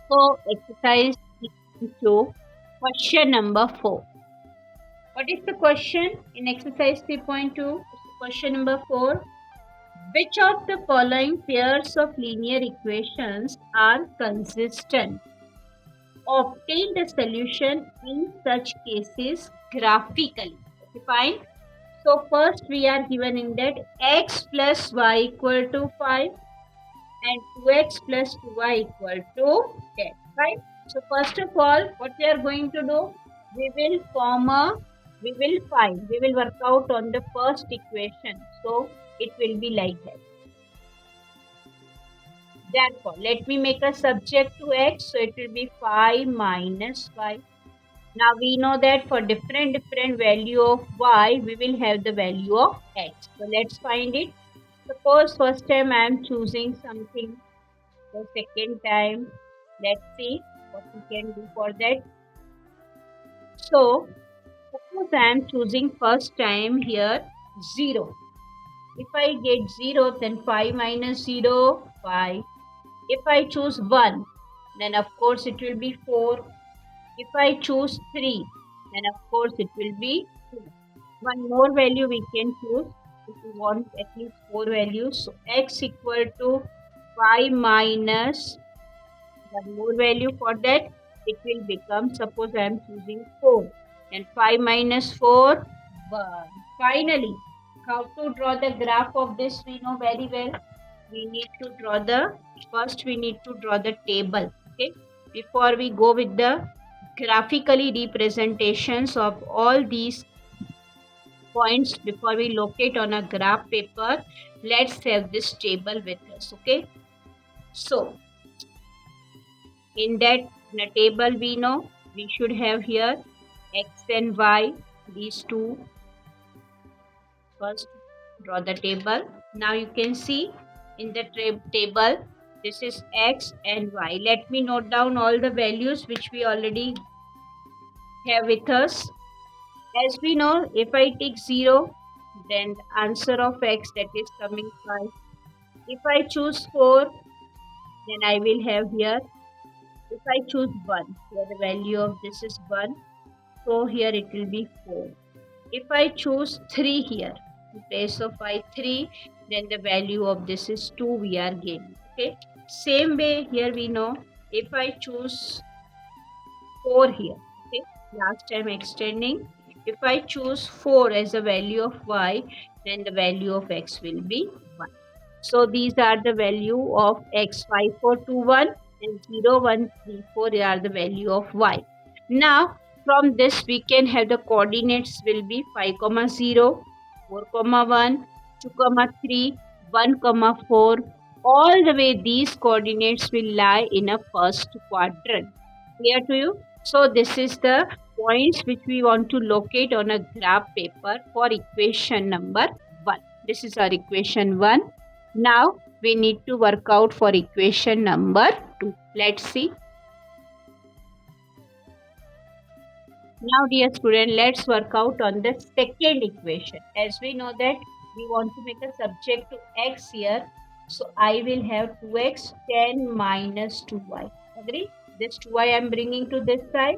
So exercise 2, question number 4. What is the question in exercise 3.2? Question number 4. Which of the following pairs of linear equations are consistent? Obtain the solution in such cases graphically. Okay, fine. So first we are given in that x plus y equal to 5 and 2x plus 2y equal to 10. Right? So first of all, what we are going to do? We will we will work out on the first equation. So it will be like that. Therefore, let me make a subject to x. So it will be 5 minus y. Now we know that for different value of y, we will have the value of x. So let's find it. Suppose first time I am choosing something. The second time, let's see what we can do for that. So suppose I am choosing first time here 0. If I get 0, then 5 minus 0, 5. If I choose 1, then of course it will be 4. If I choose 3, then of course it will be 2. One more value we can choose if we want at least 4 values. So x equal to 5 minus one more value for that. It will become, suppose I am choosing 4. And 5 minus 4, 1. Finally, how to draw the graph of this we know very well. We need to draw first we need to draw the table. Okay. Before we go with the graphically representations of all these points, before we locate on a graph paper, let's have this table with us. Okay. So in the table we know we should have here x and y, these two. First draw the table. Now you can see in the table this is x and y. Let me note down all the values which we already have with us. As we know, if I take 0, then the answer of x, that is coming 5. If I choose 4, then I will have here, if I choose 1, here the value of this is 1, so here it will be 4. If I choose 3 here, in place of I 3, then the value of this is 2 we are gaining. Okay. Same way here we know, if I choose 4 here, okay, last time extending, if I choose 4 as a value of y, then the value of x will be 1. So these are the value of x, 5, 4, 2, 1 and 0, 1, 3, 4 are the value of y. Now from this we can have the coordinates will be 5, 0, 4, 1, 2, 3, 1, 4. All the way these coordinates will lie in a first quadrant. Clear to you? So this is the points which we want to locate on a graph paper for equation number 1. This is our equation 1. Now we need to work out for equation number 2. Let's see. Now dear student, let's work out on the second equation. As we know that we want to make a subject to x here. So I will have 2x 10 minus 2y. Agree? This 2y I am bringing to this side.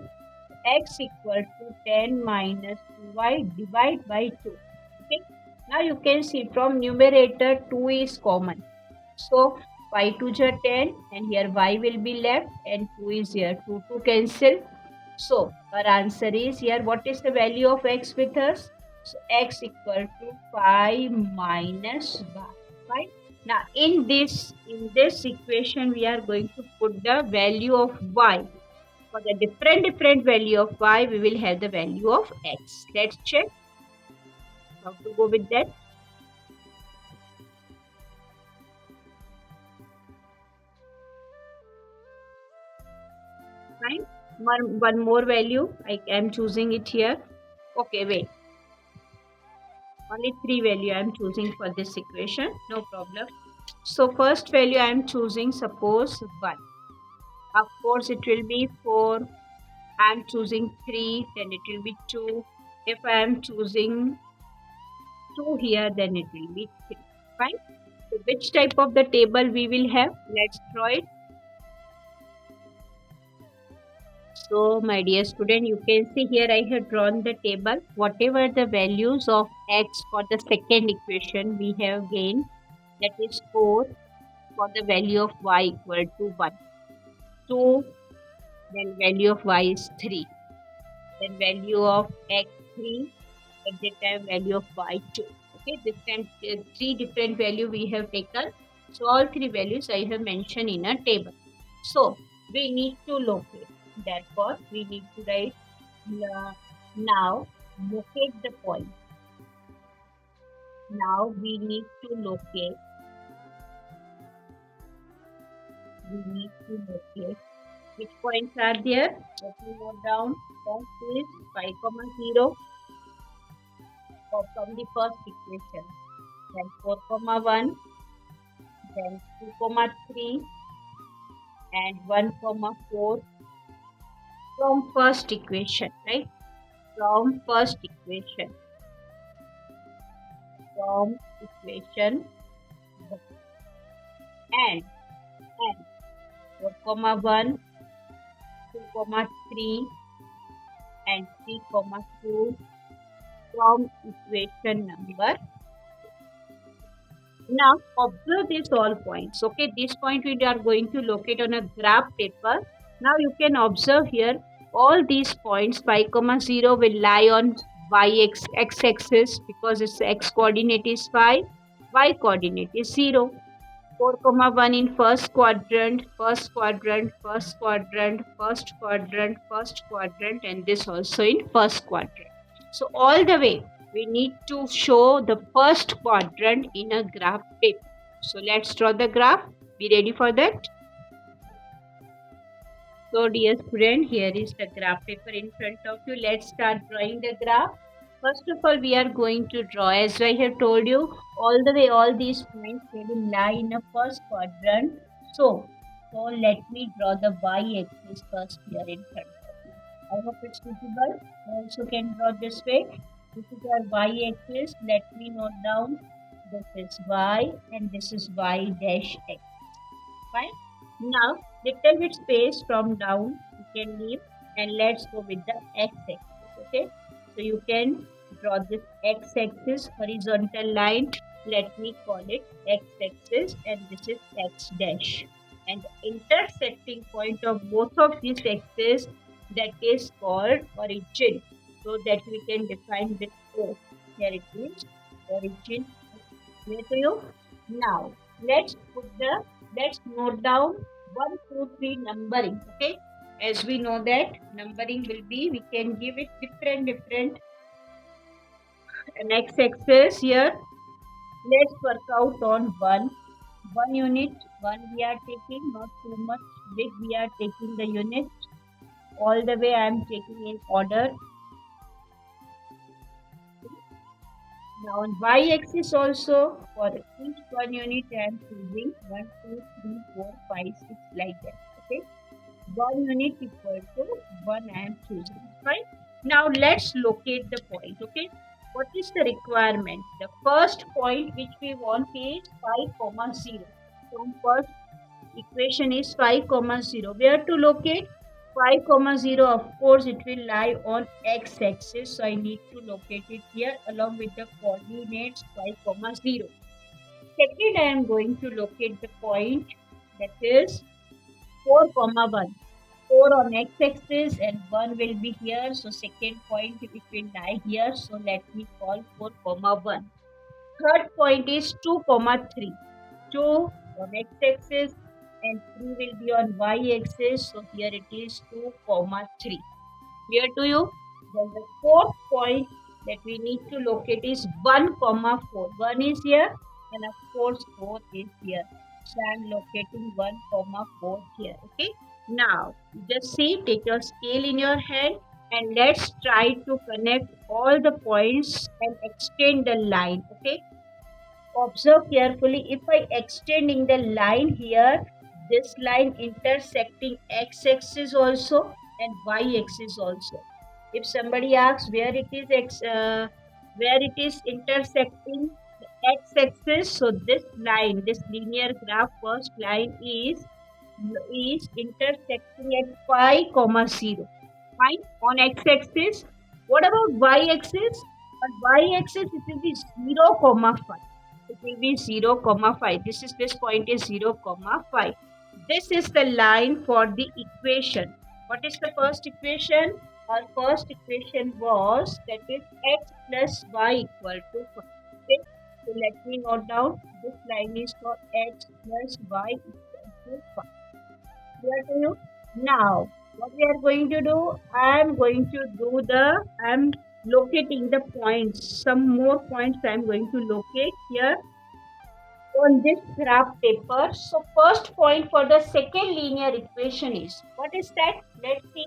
X equal to 10 minus 2y divide by 2. Okay. Now you can see from numerator 2 is common. So 5 2 is 10 and here y will be left and 2 is here. 2 2 cancel. So our answer is here, what is the value of x with us? So x equal to 5 minus y. Right? Now in this equation we are going to put the value of y. For the different value of y, we will have the value of x. Let's check how to go with that. Fine. One more value. I am choosing it here. Okay, wait. Only 3 value I am choosing for this equation. No problem. So first value I am choosing, suppose 1. Of course it will be 4. I am choosing 3, then it will be 2. If I am choosing 2 here, then it will be 3. Fine. So which type of the table we will have? Let's draw it. So, my dear student, you can see here I have drawn the table. Whatever the values of x for the second equation we have gained, that is 4 for the value of y equal to 1. 2, then value of y is 3. Then value of x3, at that time value of y2. Okay, this time three different value we have taken. So, all three values I have mentioned in a table. So, we need to locate. Therefore, we need to write now locate the point. Now we need to locate. Which points are there? Let me note down. First is 5, 0 from the first equation. Then 4, 1. Then 2, 3. And 1, 4 from first equation, right? From first equation. From equation and 4, 1, 2, 3 and 3, 2 from equation number. Now observe these all points. Okay, this point we are going to locate on a graph paper. Now you can observe here all these points 5, 0 will lie on x-axis because its x coordinate is 5, y coordinate is 0. 4, 1 in first quadrant, and this also in first quadrant. So all the way we need to show the first quadrant in a graph paper. So let's draw the graph. Be ready for that. So dear student, here is the graph paper in front of you. Let's start drawing the graph. First of all, we are going to draw, as I have told you, all the way, all these points they will lie in a first quadrant. So let me draw the y-axis first here in front of you. I hope it's visible. You also can draw this way. This is our y-axis. Let me note down. This is y and this is y dash x. Fine. Now, little bit space from down you can leave, and let's go with the x-axis. Okay. So you can draw this x-axis horizontal line. Let me call it x-axis, and this is x dash. And the intersecting point of both of these axes, that is called origin. So that we can define with O. Here it is, origin. Clear to you? Now let's note down 1, 2, 3 numbering. Okay. As we know that numbering will be, we can give it different an x-axis here. Let's work out on 1 unit. 1 we are taking, not too much big we are taking the unit. All the way I am taking in order. Now on y-axis also, for each 1 unit I am choosing 1, 2, 3, 4, 5, 6 like that. Okay. 1 unit equal to 1 I am choosing. Fine. Now let's locate the point. Okay. What is the requirement? The first point which we want is 5, 0. So first equation is 5, 0. Where to locate? 5, 0, of course it will lie on x-axis, so I need to locate it here along with the coordinates 5, 0. Second, I am going to locate the point, that is 4, 1. 4 on x-axis and 1 will be here, so second point it will lie here, so let me call 4, 1. Third point is 2, 3. 2 on x-axis and 3 will be on y-axis, so here it is 2, 3. Clear to you? Then the fourth point that we need to locate is 1, 4. 1 is here and of course 4 is here. So I am locating 1, 4 here. Okay. Now just see, take your scale in your hand and let's try to connect all the points and extend the line. Okay. Observe carefully. If I extending the line here, this line intersecting x-axis also and y-axis also. If somebody asks where it is intersecting the x-axis, so this line, this linear graph first line is intersecting at 5, 0. Fine. On x-axis. What about y-axis? On y-axis, it will be 0, comma 5. It will be 0, comma 5. This point is 0, comma 5. This is the line for the equation. What is the first equation? Our first equation was that is x plus y equal to 5. Okay. So let me note down. This line is for x plus y equal to 5. Clear to you? Now, what we are going to do, I am locating the points. Some more points I am going to locate here on this graph paper. So, first point for the second linear equation is, what is that? Let's see.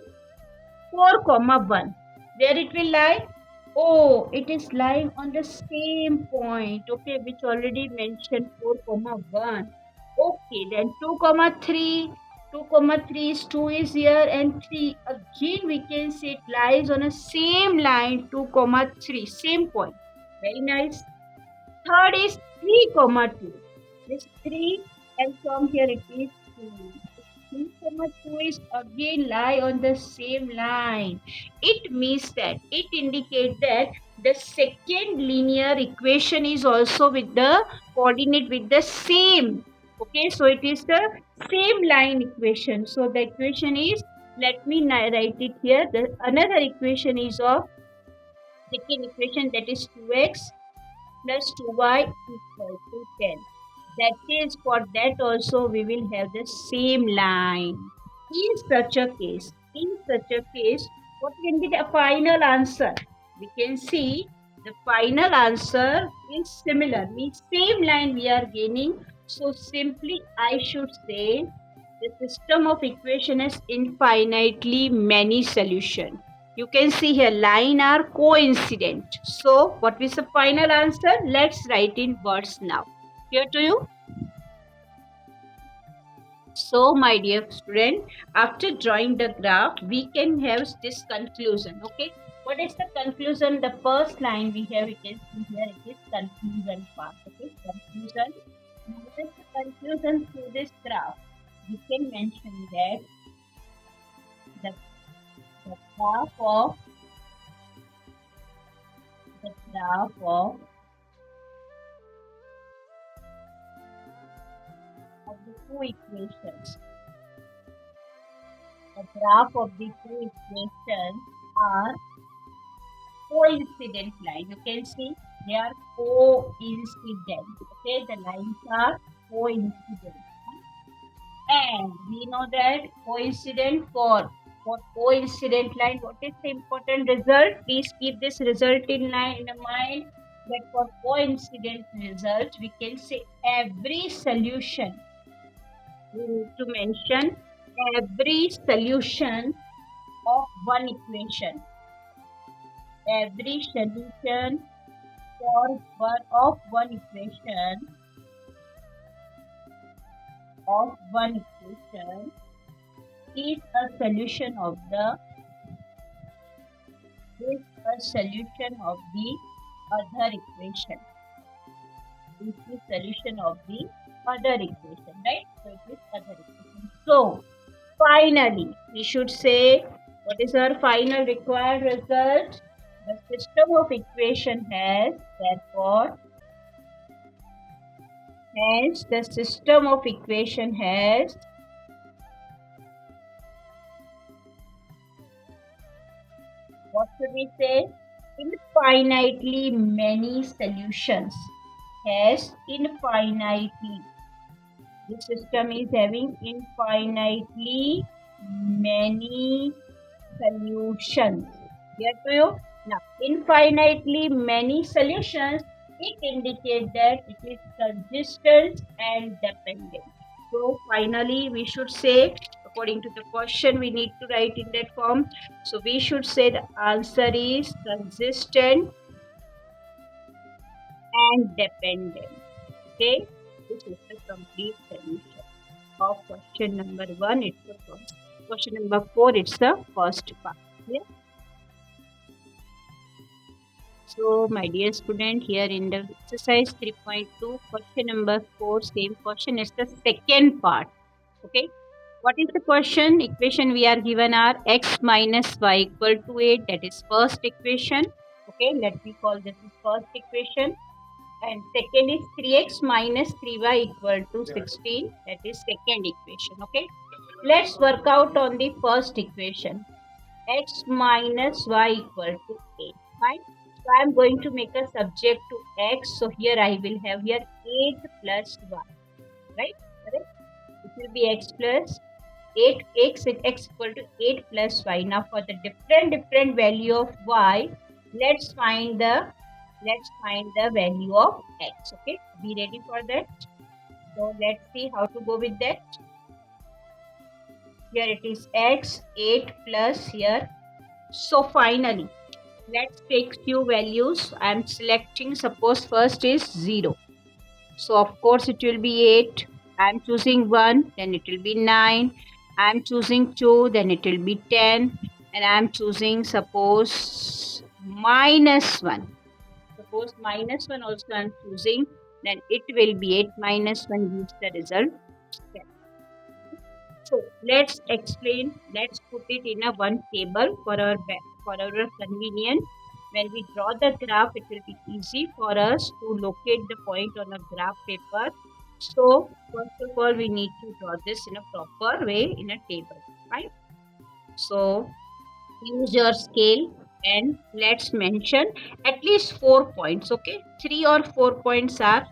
4, comma 1. Where it will lie? Oh, it is lying on the same point, okay, which already mentioned 4, comma 1. Okay, then 2, comma 3. 2, comma 3 is 2 is here and 3. Again, we can say it lies on the same line, 2, comma 3. Same point. Very nice. Third is 3, comma 2. This 3 and from here it is 2. 3, comma 2 is again lie on the same line. It means that, it indicates that the second linear equation is also with the coordinate with the same. Okay, so it is the same line equation. So the equation is, let me write it here. The another equation is of second equation, that is 2x plus 2y equal to 10. That is, for that also we will have the same line. In such a case, what can be the final answer? We can see the final answer is similar, means same line we are gaining. So simply I should say the system of equation has infinitely many solutions. You can see here line are coincident. So what is the final answer? Let's write in words now. Clear to you? So my dear student, after drawing the graph, we can have this conclusion. Okay. What is the conclusion? The first line we have, we can see here, it is conclusion part. Okay. Conclusion. What is the conclusion through this graph? We can mention that the graph of the two equations. The graph of the two equations are coincident line. You can see they are coincident. Okay, the lines are coincident. And we know that coincident for coincident line, what is the important result? Please keep this result in mind, that for coincident result, we can say every solution. We need to mention every solution of one equation. Every solution for one equation is a solution of the other equation. Is the solution of the other equation, right? So it is other equation. So finally, we should say, what is our final required result? The system of equation has, therefore, hence the system of equation has what should we say? Infinitely many solutions. Has infinitely. This system is having infinitely many solutions. Get to you? Now, infinitely many solutions, it indicates that it is consistent and dependent. So finally, we should say, according to the question, we need to write in that form. So we should say the answer is consistent and dependent. Okay, this is the complete solution of question number 1. It's the first. Question number 4, it's the first part. Yeah. So, my dear student, here in the exercise 3.2, question number 4, same question is the second part. Okay. What is the question? Equation we are given are x minus y equal to 8. That is first equation. Okay, let me call this is first equation. And second is 3x minus 3y equal to 16. That is second equation. Okay. Let's work out on the first equation. X minus y equal to 8. Fine. So I am going to make a subject to x. So here I will have here 8 plus y. Right? Correct? It will be x plus 8 x equal to 8 plus y. Now for the different value of y, let's find the value of x. Okay, be ready for that. So let's see how to go with that. Here it is x 8 plus here. So finally let's take few values. I am selecting, suppose first is 0. So of course it will be 8. I am choosing 1, then it will be 9. I am choosing 2, then it will be 10. And I am choosing suppose minus 1. Suppose minus 1 also I am choosing, then it will be 8 minus 1 gives the result 10. So let's explain, let's put it in a one table for our convenience. When we draw the graph, it will be easy for us to locate the point on a graph paper. So first of all, we need to draw this in a proper way in a table, right? So use your scale and let's mention at least 4 points. Okay, 3 or 4 points are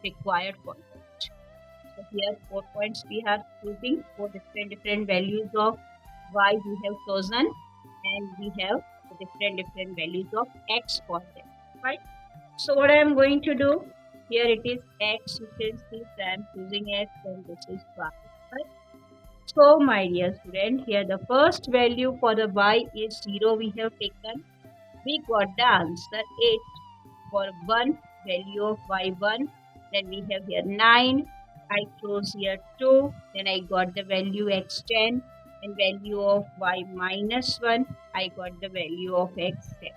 required for that. So here 4 points we are choosing for different values of y we have chosen, and we have different values of x for them, right? So what I am going to do, here it is x, you can see so I am choosing x and this is y, right? So my dear student, here the first value for the y is 0 we have taken. We got the answer 8 for one value of y1. Then we have here 9. I chose here 2. Then I got the value x10 and value of y minus 1. I got the value of x10.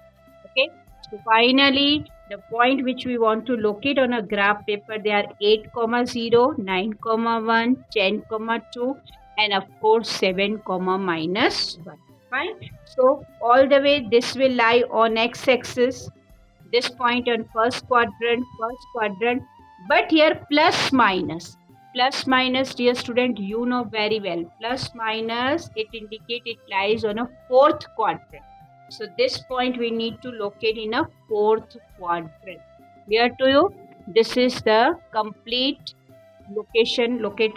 Okay. So finally, the point which we want to locate on a graph paper, they are 8, 0, 9, 1, 10, 2, and of course 7, minus 1. Fine. So all the way this will lie on x-axis. This point on first quadrant, but here plus minus, dear student, you know very well, plus minus, it indicates it lies on a fourth quadrant. So this point we need to locate in a fourth quadrant. Clear to you? This is the complete locating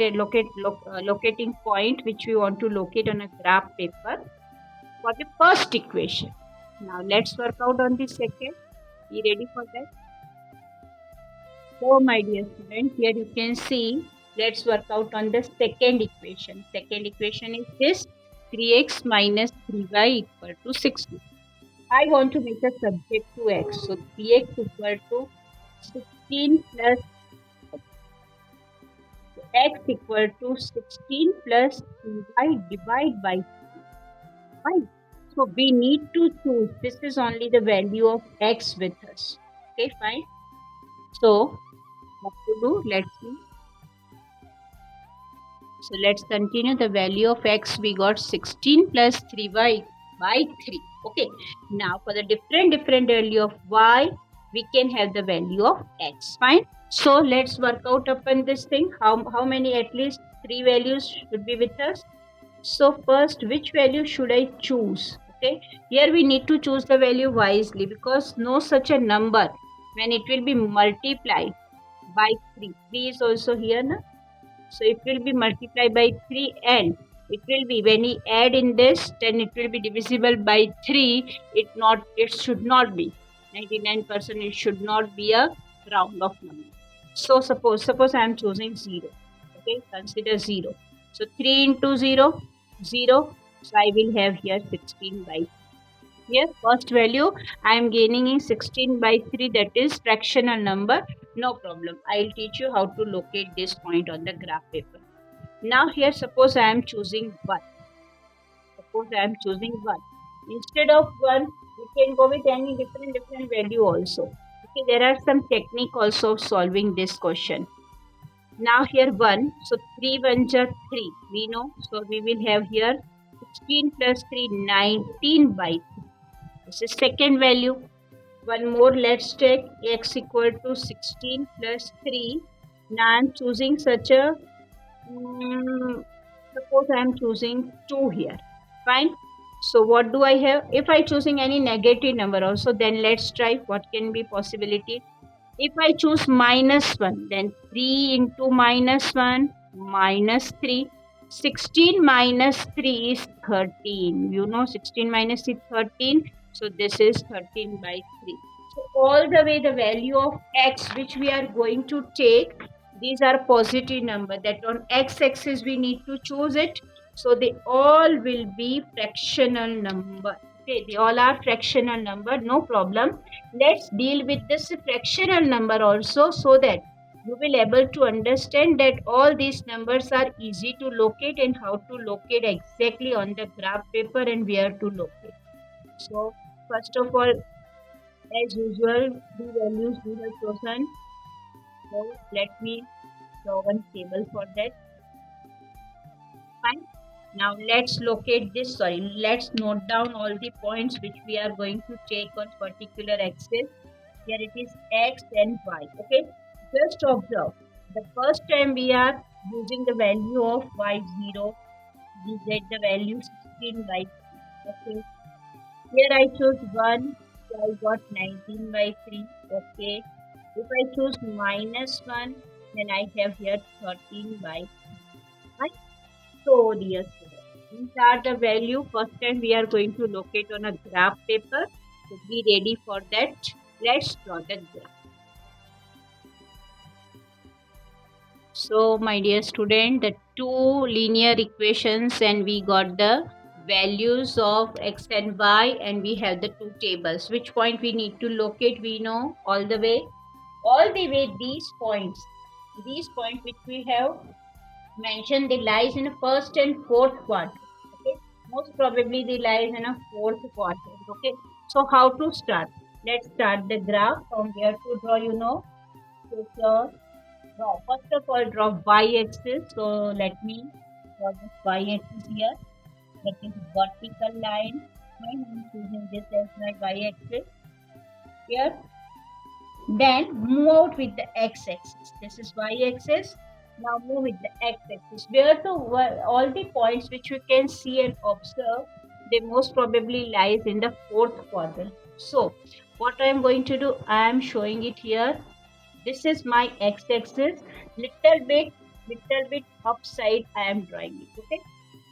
point which we want to locate on a graph paper for the first equation. Now let's work out on the second. Be ready for that? So my dear student, here you can see, let's work out on the second equation. Second equation is this, 3x minus 3y equal to 60. I want to make a subject to x. So 3x equal to 16 plus x equal to 16 plus 3y divide by 3. Fine. So we need to choose, this is only the value of x with us. Okay, fine. So what to do? Let's see. So let's continue. The value of x we got 16 plus 3y by 3. Okay. Now for the different value of y, we can have the value of x. Fine. So let's work out upon this thing. How many, at least 3 values should be with us. So first, which value should I choose? Okay, here we need to choose the value wisely, because no such a number when it will be multiplied by 3. 3 is also here, na? So it will be multiplied by 3, and it will be, when we add in this, then it will be divisible by 3. It should not be 99%. It should not be a round of number. So suppose I am choosing 0. Okay, consider 0. So 3 into 0, 0. So I will have here 16 by 3. Here first value I am gaining in 16 by 3, that is fractional number. No problem. I will teach you how to locate this point on the graph paper. Now here suppose I am choosing 1. Instead of 1, we can go with any different value also. Okay, there are some technique also of solving this question. Now here 1, so 3 ones are 3, we know, so we will have here 16 plus 3, 19 by 3. This is second value. One more, let's take x equal to 16 plus 3. Now I am choosing such a, suppose I am choosing 2 here. Fine. So what do I have? If I choosing any negative number also, then let's try what can be possibility. If I choose minus 1, then 3 into minus 1, minus 3. 16 minus 3 is 13. You know 16 minus 3 is 13. So this is 13 by 3. So all the way the value of x which we are going to take, these are positive number, that on x-axis we need to choose it. So they all will be fractional number. Okay, they all are fractional number, no problem. Let's deal with this fractional number also, so that you will able to understand that all these numbers are easy to locate and how to locate exactly on the graph paper and where to locate. So first of all, as usual, the values we have chosen. So let me draw one table for that. Fine. Now let's locate this, let's note down all the points which we are going to take on particular axis. Here it is x and y. Okay, just observe. The first time we are using the value of y0, we get the value 16 by 3. Okay, here I choose 1, so I got 19 by 3. Okay, if I choose minus 1, then I have here 13 by 3. Right? So dear students, these are the value first time we are going to locate on a graph paper. So be ready for that. Let's draw the graph. So my dear student, the two linear equations and we got the values of x and y and we have the two tables. Which point we need to locate, we know all the way these points which we have mentioned, they lies in a first and fourth quadrant. Okay, most probably they lies in a fourth quadrant. Okay, so how to start? Let's start the graph from where to draw, you know. So draw. First of all, draw y-axis. So let me draw this y-axis here. That is vertical line. Fine, I'm choosing this as my y-axis. Here. Then move out with the x-axis. This is y-axis. Now move with the x-axis. Where to all the points which you can see and observe, they most probably lies in the fourth quadrant. So what I am going to do, I am showing it here. This is my x-axis. Little bit upside I am drawing it. Okay,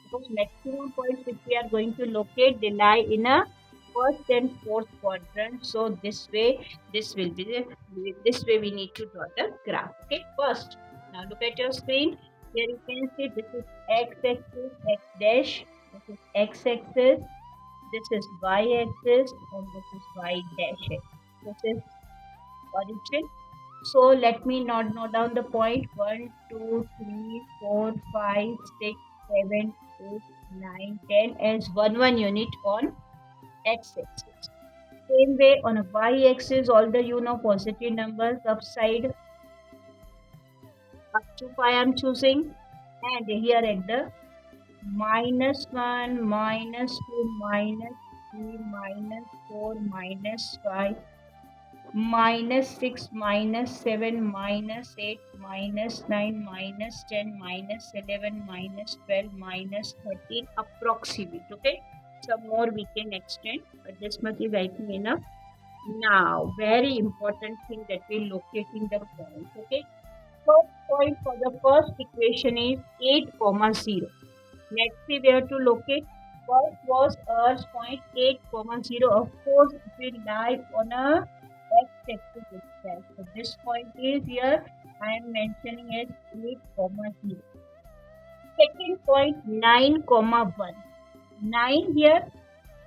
because maximum points which we are going to locate, they lie in a first and fourth quadrant. So this way, this will be this way we need to draw the graph. Okay, first, now look at your screen. Here you can see this is x-axis, x dash. This is x-axis. This is y-axis, and this is y dash. This is origin. So let me note down the point 1, 2, 3, 4, 5, 6, 7, 8, 9, 10 as 1 unit on x-axis. Same way on a y-axis, all the positive numbers upside up to 5 I am choosing, and here at the -1, -2, -3, -4, -5, -6, -7, -8, -9, -10, -11, -12, -13 approximate. Okay, some more we can extend, but this much is I think enough. Now very important thing that we locating the points. Okay, first point for the first equation is 8,0. Let's see where to locate. First was Earth's point 8,0. Of course, it will lie on a x-axis itself. So this point is here. I am mentioning as 8,0. Second point 9,1. 9 here,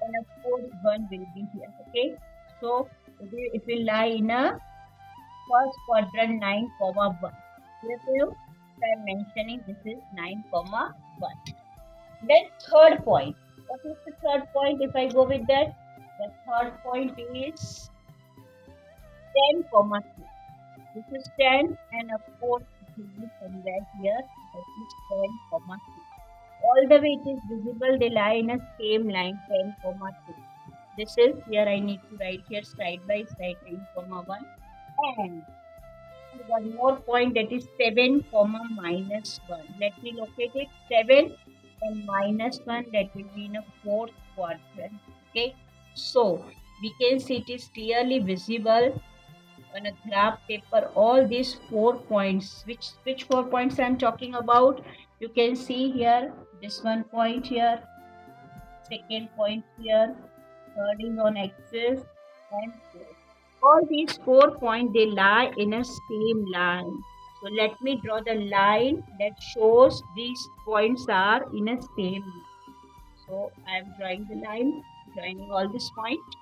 and of course 1 will be here. Okay, so it will lie in a first quadrant 9,1. Here you, I am mentioning this is 9,1. Then third point. What is the third point? If I go with that, the third point is 10, 3. This is 10, and of course will be somewhere here, that is 10 comma 2. All the way it is visible, they lie in a same line, 10 comma 2. This is here, I need to write here side by side 10 comma 1, and one more point, that is 7 comma minus 1. Let me locate it. 7 and minus 1, that will be in a fourth quadrant. Okay, so we can see it is clearly visible on a graph paper, all these 4 points. Which 4 points I'm talking about? You can see here, this one point here, second point here, third is on axis, and fourth. All these 4 points, they lie in a same line. So let me draw the line that shows these points are in a same line. So I am drawing the line, joining all these points.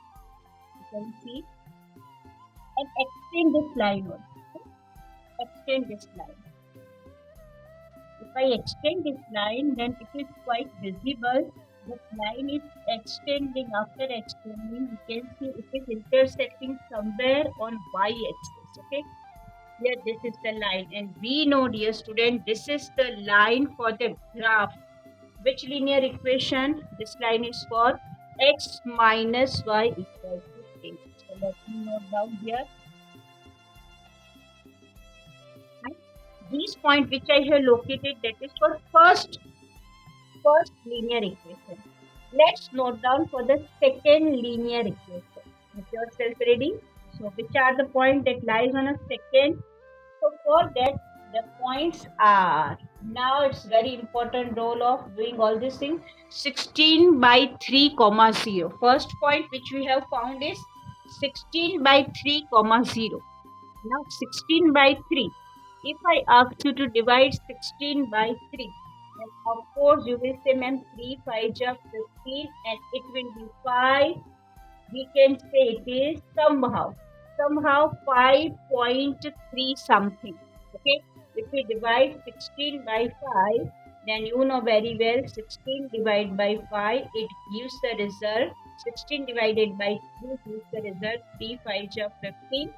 You can see, and extend this line also. Extend this line. If I extend this line, then it is quite visible. This line is extending. After extending, you can see it is intersecting somewhere on y-axis. Okay, here this is the line, and we know, dear student, this is the line for the graph. Which linear equation? This line is for x minus y equal to 8. So let me note down here. These point which I have located, that is for first linear equation. Let's note down for the second linear equation. Make yourself ready. So which are the point that lies on a second? So for that, the points are, now it's very important role of doing all these things. 16 by 3 comma 0. First point which we have found is 16 by 3 comma 0. Now 16 by 3. If I ask you to divide 16 by 3, then of course you will say, ma'am, 3 5 ja 15, and it will be 5. We can say it is somehow 5.3 something. Okay, if we divide 16 by 5, then you know very well 16 divided by 5, it gives the result 16 divided by 3 gives the result 3 5 ja 15,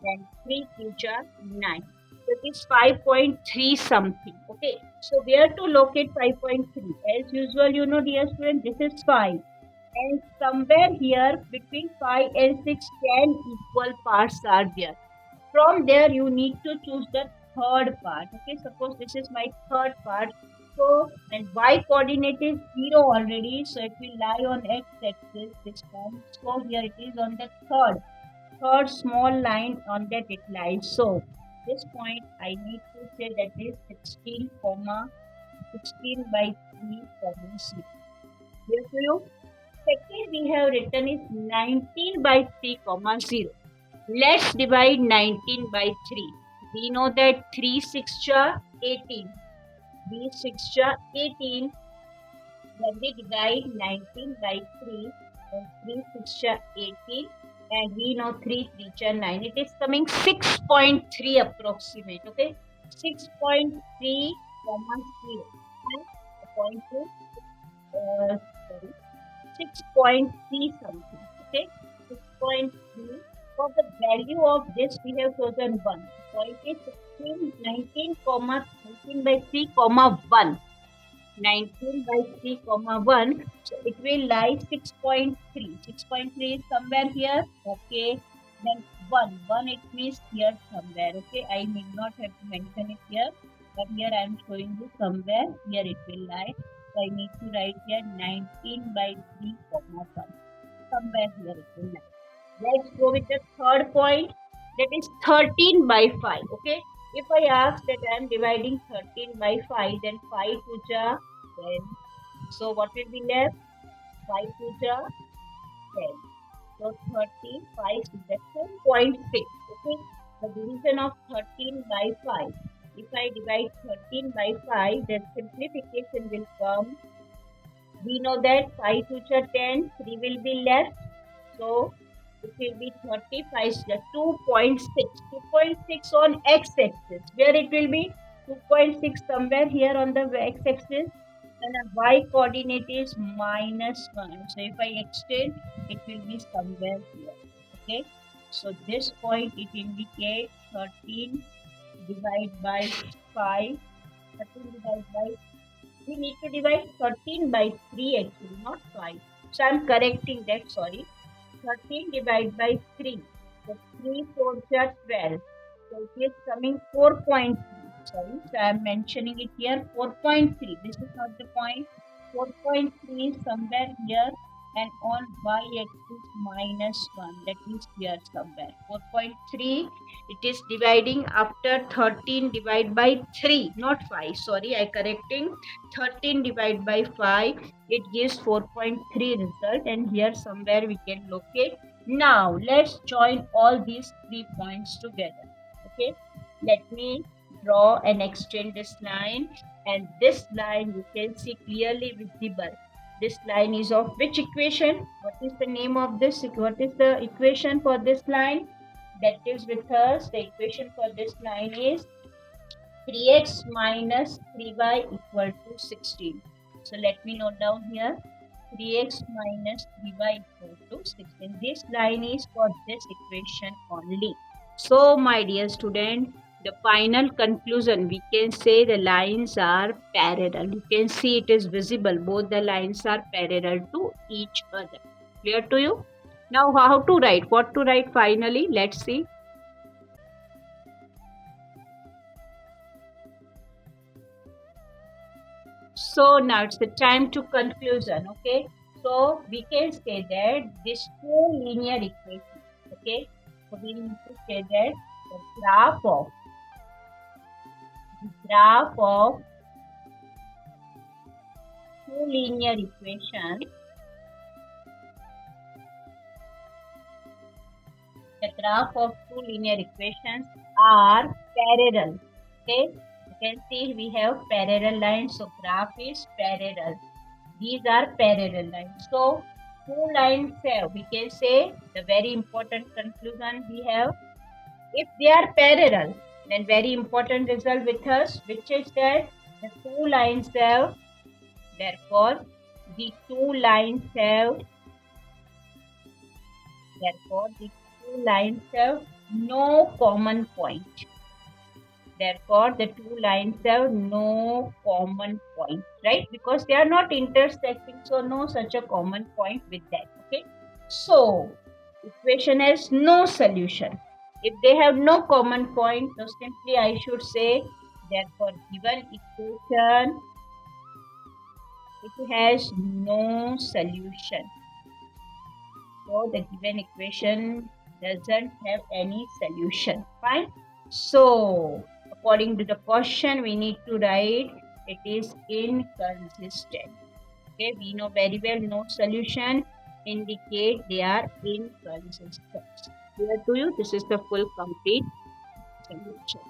then 3 3 ja 9. So it is 5.3 something. Okay, so where to locate 5.3? As usual, you know, dear student, this is 5. And somewhere here between 5 and 6, 10 equal parts are there. From there, you need to choose the third part. Okay, suppose this is my third part. So, and y coordinate is 0 already, so it will lie on x-axis this time. So here it is on the third small line on that it lies. So this point I need to say that is 16 by 3 comma 0. Here to you. Second we have written is 19 by 3 comma 0. Let's divide 19 by 3. We know that 3 6 ja 18. 3 6 ja 18. When we divide 19 by 3, then 3 6 ja 18. And we know 3 3 ja 9. It is coming 6.3 approximate. Okay, 6.3 comma 0. And the point is, sorry, 6.3 something. Okay, 6.3. For the value of this, we have chosen 1. Point is 19 by 3 comma 1. 19 by 3 comma 1. So it will lie 6.3. 6.3 is somewhere here. Okay, then 1. 1 it means here somewhere. Okay, I need not have to mention it here, but here I am showing you somewhere. Here it will lie. So I need to write here 19 by 3 comma 1. Somewhere here it will lie. Let's go with the third point, that is 13 by 5. Okay, if I ask that I am dividing 13 by 5, then 5 2 ja 10. So what will be left? 5 2 ja 10. So 35 is the 2.6. Okay, the division of 13 by 5. If I divide 13 by 5, then simplification will come. We know that 5 2 ja 10, 3 will be left. So it will be 35, 2.6. 2.6 on x-axis, where it will be 2.6 somewhere here on the x-axis, and the y coordinate is minus 1. So if I extend, it will be somewhere here. Okay, so this point it indicates 13 divide by 5. 13 divided by, we need to divide 13 by 3 actually, not 5. So I'm correcting that, sorry. 13 divided by 3. So 3 4 are 12. So it is coming 4.3. Sorry, so I am mentioning it here 4.3. This is not the point. 4.3 is somewhere here, and on y-axis -1. That is here somewhere. 4.3. It is dividing after 13 divided by 3, not 5. Sorry, I correcting. 13 divided by 5. It gives 4.3 result, and here somewhere we can locate. Now let's join all these 3 points together. Okay, let me draw and extend this line, and this line you can see clearly visible. This line is of which equation? What is the name of this? What is the equation for this line? That is with us. The equation for this line is 3x minus 3y equal to 16. So let me note down here 3x minus 3y equal to 16. This line is for this equation only. So my dear student, the final conclusion, we can say the lines are parallel. You can see it is visible. Both the lines are parallel to each other. Clear to you? Now how to write? What to write finally? Let's see. So now it's the time to conclusion. Okay. So we can say that these two linear equations. Okay. So we need to say that the graph of two linear equations, the graph of two linear equations are parallel. Okay, you can see we have parallel lines, so graph is parallel. These are parallel lines. So two lines have, we can say the very important conclusion we have, if they are parallel, then very important result with us, which is that the two lines have, therefore the two lines have, no common point. Therefore the two lines have no common point, right? Because they are not intersecting, so no such a common point with that. Okay, so equation has no solution. If they have no common point, so simply I should say, therefore given equation, it has no solution. So the given equation doesn't have any solution. Fine. So according to the question, we need to write it is inconsistent. Okay, we know very well no solution indicate they are inconsistent. Clear to you? This is the full complete solution.